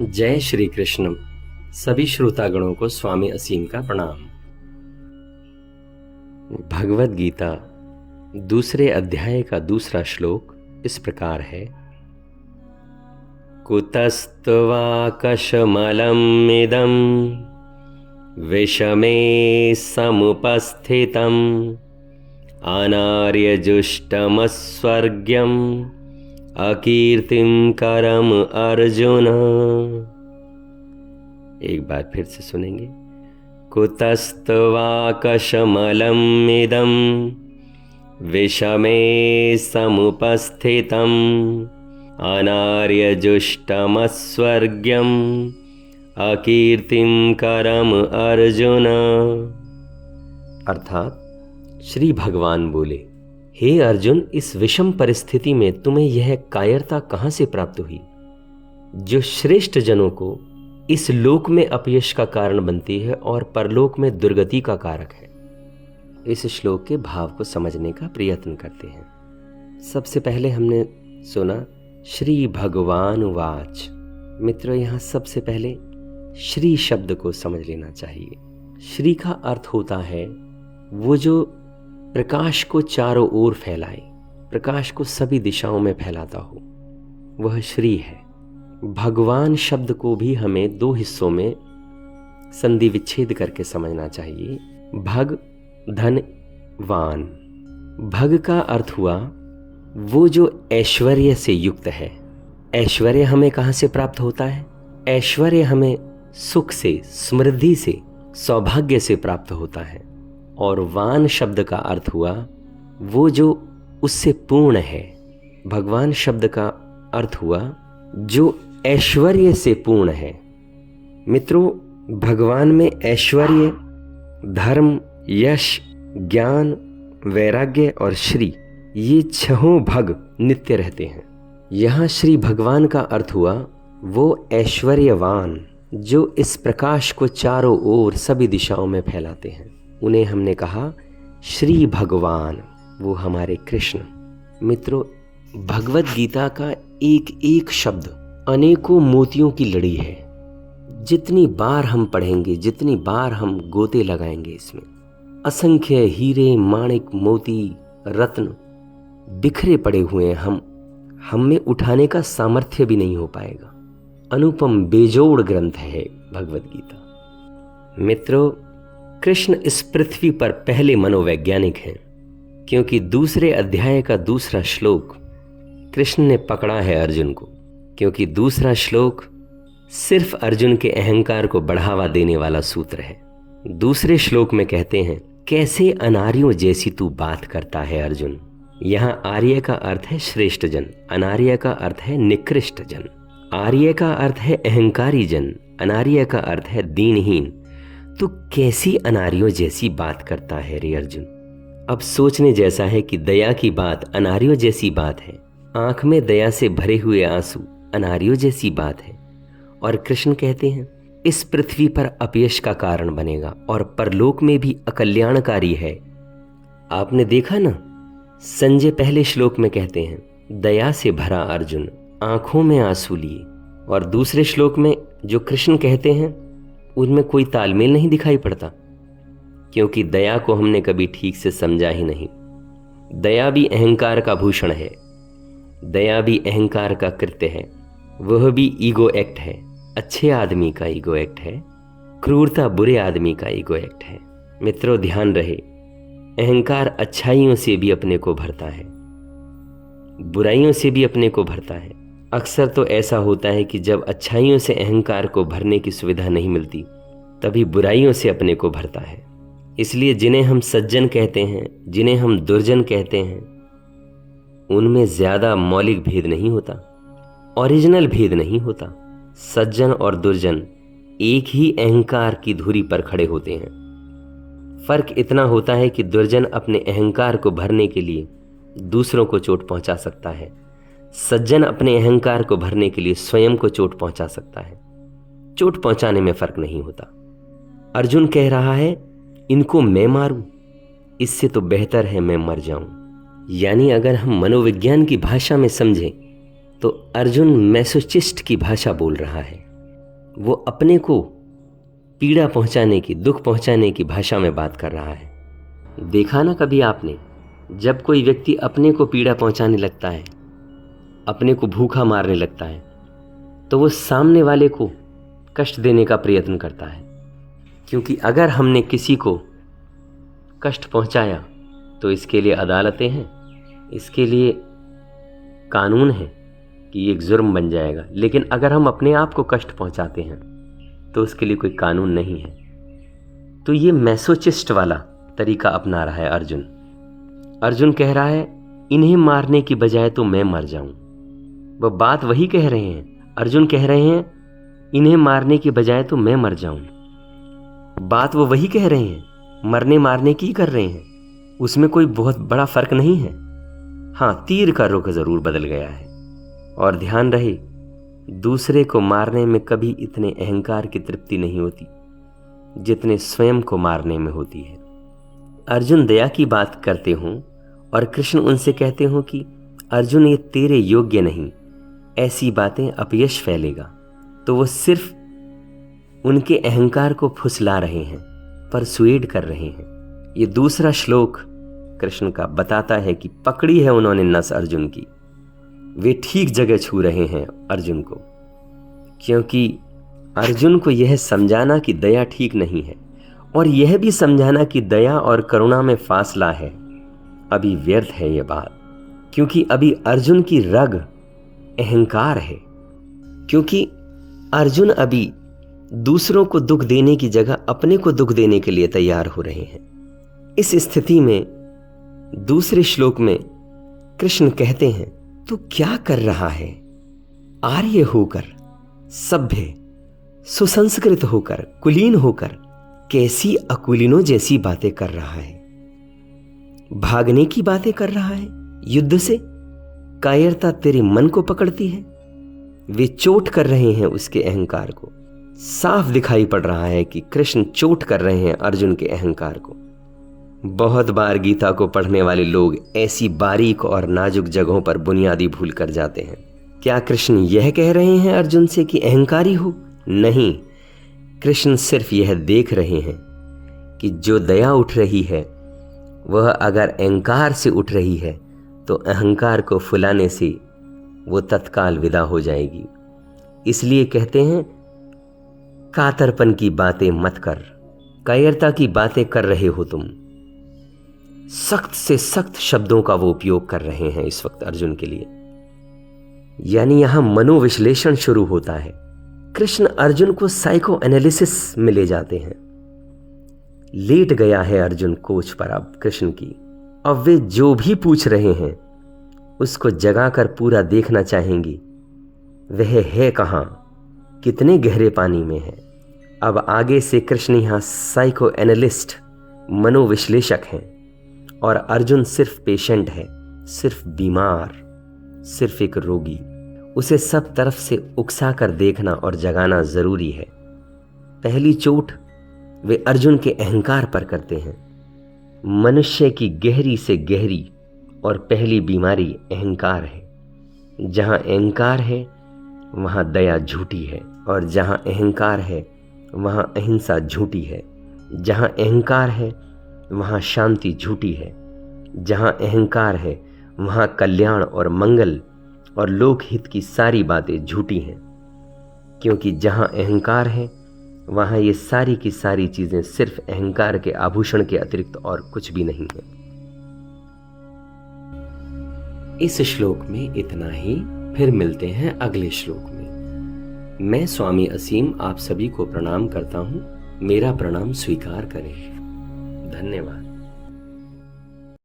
जय श्री कृष्ण। सभी श्रोतागणों को स्वामी असीम का प्रणाम। भगवद गीता दूसरे अध्याय का दूसरा श्लोक इस प्रकार है। कुतस्त्वाकशमलम् इदं विषमे समुपस्थितम् अनार्यजुष्टमस्वर्ग्यम् अकीर्तिं करम अर्जुन। एक बार फिर से सुनेंगे। कुतस्त्वाकशमलम् इदं विषमे समुपस्थितम् अनार्यजुष्टमस्वर्ग्यम् अकीर्तिं करम अर्जुन। अर्थात श्री भगवान बोले, हे अर्जुन, इस विषम परिस्थिति में तुम्हें यह कायरता कहां से प्राप्त हुई जो श्रेष्ठ जनों को इस लोक में अपयश का कारण बनती है और परलोक में दुर्गति का कारक है। इस श्लोक के भाव को समझने का प्रयत्न करते हैं। सबसे पहले हमने सुना श्री भगवान वाच। मित्रों, यहाँ सबसे पहले श्री शब्द को समझ लेना चाहिए। श्री का अर्थ होता है वो जो प्रकाश को चारों ओर फैलाए, प्रकाश को सभी दिशाओं में फैलाता हो, वह श्री है। भगवान शब्द को भी हमें दो हिस्सों में संधि विच्छेद करके समझना चाहिए। भग धन वान। भग का अर्थ हुआ वो जो ऐश्वर्य से युक्त है। ऐश्वर्य हमें कहाँ से प्राप्त होता है? ऐश्वर्य हमें सुख से, समृद्धि से, सौभाग्य से प्राप्त होता है। और वान शब्द का अर्थ हुआ वो जो उससे पूर्ण है। भगवान शब्द का अर्थ हुआ जो ऐश्वर्य से पूर्ण है। मित्रों, भगवान में ऐश्वर्य, धर्म, यश, ज्ञान, वैराग्य और श्री, ये छहों भग नित्य रहते हैं। यहाँ श्री भगवान का अर्थ हुआ वो ऐश्वर्यवान जो इस प्रकाश को चारों ओर सभी दिशाओं में फैलाते हैं। उन्हें हमने कहा श्री भगवान, वो हमारे कृष्ण। मित्रों, भगवद गीता का एक एक शब्द अनेकों मोतियों की लड़ी है। जितनी बार हम पढ़ेंगे, जितनी बार हम गोते लगाएंगे, इसमें असंख्य हीरे, माणिक, मोती, रत्न बिखरे पड़े हुए हैं। हम में उठाने का सामर्थ्य भी नहीं हो पाएगा। अनुपम बेजोड़ ग्रंथ है भगवद गीता। मित्रों, कृष्ण इस पृथ्वी पर पहले मनोवैज्ञानिक हैं, क्योंकि दूसरे अध्याय का दूसरा श्लोक कृष्ण ने पकड़ा है अर्जुन को। क्योंकि दूसरा श्लोक सिर्फ अर्जुन के अहंकार को बढ़ावा देने वाला सूत्र है। दूसरे श्लोक में कहते हैं, कैसे अनार्यों जैसी तू बात करता है अर्जुन। यहाँ आर्य का अर्थ है श्रेष्ठ जन, अनार्य का अर्थ है निकृष्ट जन। आर्य का अर्थ है अहंकारी जन, अनार्य का अर्थ है दीनहीन। तो कैसी अनार्यों जैसी बात करता है रे अर्जुन। अब सोचने जैसा है कि दया की बात अनार्यों जैसी बात है। आंख में दया से भरे हुए आंसू अनार्यों जैसी बात है। और कृष्ण कहते हैं इस पृथ्वी पर अपयश का कारण बनेगा और परलोक में भी अकल्याणकारी है। आपने देखा ना, संजय पहले श्लोक में कहते हैं दया से भरा अर्जुन, आंखों में आंसू लिए। और दूसरे श्लोक में जो कृष्ण कहते हैं उनमें कोई तालमेल नहीं दिखाई पड़ता, क्योंकि दया को हमने कभी ठीक से समझा ही नहीं। दया भी अहंकार का भूषण है, दया भी अहंकार का कृत्य है, वह भी ईगो एक्ट है। अच्छे आदमी का ईगो एक्ट है, क्रूरता बुरे आदमी का ईगो एक्ट है। मित्रों, ध्यान रहे, अहंकार अच्छाइयों से भी अपने को भरता है, बुराइयों से भी अपने को भरता है। अक्सर तो ऐसा होता है कि जब अच्छाइयों से अहंकार को भरने की सुविधा नहीं मिलती, तभी बुराइयों से अपने को भरता है। इसलिए जिन्हें हम सज्जन कहते हैं, जिन्हें हम दुर्जन कहते हैं, उनमें ज्यादा मौलिक भेद नहीं होता, ओरिजिनल भेद नहीं होता। सज्जन और दुर्जन एक ही अहंकार की धुरी पर खड़े होते हैं। फर्क इतना होता है कि दुर्जन अपने अहंकार को भरने के लिए दूसरों को चोट पहुंचा सकता है, सज्जन अपने अहंकार को भरने के लिए स्वयं को चोट पहुंचा सकता है। चोट पहुंचाने में फर्क नहीं होता। अर्जुन कह रहा है इनको मैं मारूं, इससे तो बेहतर है मैं मर जाऊं। यानी अगर हम मनोविज्ञान की भाषा में समझें तो अर्जुन मैसोचिस्ट की भाषा बोल रहा है। वो अपने को पीड़ा पहुंचाने की, दुख पहुंचाने की भाषा में बात कर रहा है। देखा ना कभी आपने, जब कोई व्यक्ति अपने को पीड़ा पहुंचाने लगता है, अपने को भूखा मारने लगता है, तो वो सामने वाले को कष्ट देने का प्रयत्न करता है। क्योंकि अगर हमने किसी को कष्ट पहुंचाया तो इसके लिए अदालतें हैं, इसके लिए कानून है कि ये एक जुर्म बन जाएगा। लेकिन अगर हम अपने आप को कष्ट पहुंचाते हैं तो उसके लिए कोई कानून नहीं है। तो ये मैसोचिस्ट वाला तरीका अपना रहा है अर्जुन। अर्जुन कह रहा है इन्हें मारने की बजाय तो मैं मर जाऊं। वह बात वही कह रहे हैं, अर्जुन कह रहे हैं इन्हें मारने की बजाय तो मैं मर जाऊं। बात वो वही कह रहे हैं, मरने मारने की कर रहे हैं, उसमें कोई बहुत बड़ा फर्क नहीं है। हाँ, तीर का रुख जरूर बदल गया है। और ध्यान रहे, दूसरे को मारने में कभी इतने अहंकार की तृप्ति नहीं होती जितने स्वयं को मारने में होती है। अर्जुन दया की बात करते हों और कृष्ण उनसे कहते हों कि अर्जुन ये तेरे योग्य नहीं, ऐसी बातें अपयश फैलेगा, तो वो सिर्फ उनके अहंकार को फुसला रहे हैं, परसुएड कर रहे हैं। ये दूसरा श्लोक कृष्ण का बताता है कि पकड़ी है उन्होंने नस अर्जुन की, वे ठीक जगह छू रहे हैं अर्जुन को। क्योंकि अर्जुन को यह समझाना कि दया ठीक नहीं है और यह भी समझाना कि दया और करुणा में फासला है, अभी व्यर्थ है यह बात। क्योंकि अभी अर्जुन की रग अहंकार है। क्योंकि अर्जुन अभी दूसरों को दुख देने की जगह अपने को दुख देने के लिए तैयार हो रहे हैं। इस स्थिति में दूसरे श्लोक में कृष्ण कहते हैं तू क्या कर रहा है? आर्य होकर, सभ्य, सुसंस्कृत होकर, कुलीन होकर कैसी अकुलीनों जैसी बातें कर रहा है? भागने की बातें कर रहा है युद्ध से? कायरता तेरे मन को पकड़ती है? वे चोट कर रहे हैं उसके अहंकार को। साफ दिखाई पड़ रहा है कि कृष्ण चोट कर रहे हैं अर्जुन के अहंकार को। बहुत बार गीता को पढ़ने वाले लोग ऐसी बारीक और नाजुक जगहों पर बुनियादी भूल कर जाते हैं। क्या कृष्ण यह कह रहे हैं अर्जुन से कि अहंकारी हो? नहीं, कृष्ण सिर्फ यह देख रहे हैं कि जो दया उठ रही है वह अगर अहंकार से उठ रही है तो अहंकार को फुलाने से वो तत्काल विदा हो जाएगी। इसलिए कहते हैं कातरपन की बातें मत कर, कायरता की बातें कर रहे हो तुम। सख्त से सख्त शब्दों का वो उपयोग कर रहे हैं इस वक्त अर्जुन के लिए। यानी यहां मनोविश्लेषण शुरू होता है। कृष्ण अर्जुन को साइको एनालिसिस में ले जाते हैं। लेट गया है अर्जुन कोच पर अब कृष्ण की। अब वे जो भी पूछ रहे हैं उसको जगाकर पूरा देखना चाहेंगी। वह है कहां, कितने गहरे पानी में है। अब आगे से कृष्ण यहां साइको एनालिस्ट, मनोविश्लेषक हैं और अर्जुन सिर्फ पेशेंट है, सिर्फ बीमार, सिर्फ एक रोगी। उसे सब तरफ से उकसा कर देखना और जगाना जरूरी है। पहली चोट वे अर्जुन के अहंकार पर करते हैं। मनुष्य की गहरी से गहरी और पहली बीमारी अहंकार है। जहां अहंकार है वहां दया झूठी है और जहां अहंकार है वहां अहिंसा झूठी है। जहां अहंकार है वहां शांति झूठी है। जहां अहंकार है वहां कल्याण और मंगल और लोकहित की सारी बातें झूठी हैं। क्योंकि जहां अहंकार है वहां ये सारी की सारी चीजें सिर्फ अहंकार के आभूषण के अतिरिक्त और कुछ भी नहीं है। इस श्लोक में इतना ही, फिर मिलते हैं अगले श्लोक में। मैं स्वामी असीम आप सभी को प्रणाम करता हूं। मेरा प्रणाम स्वीकार करें। धन्यवाद।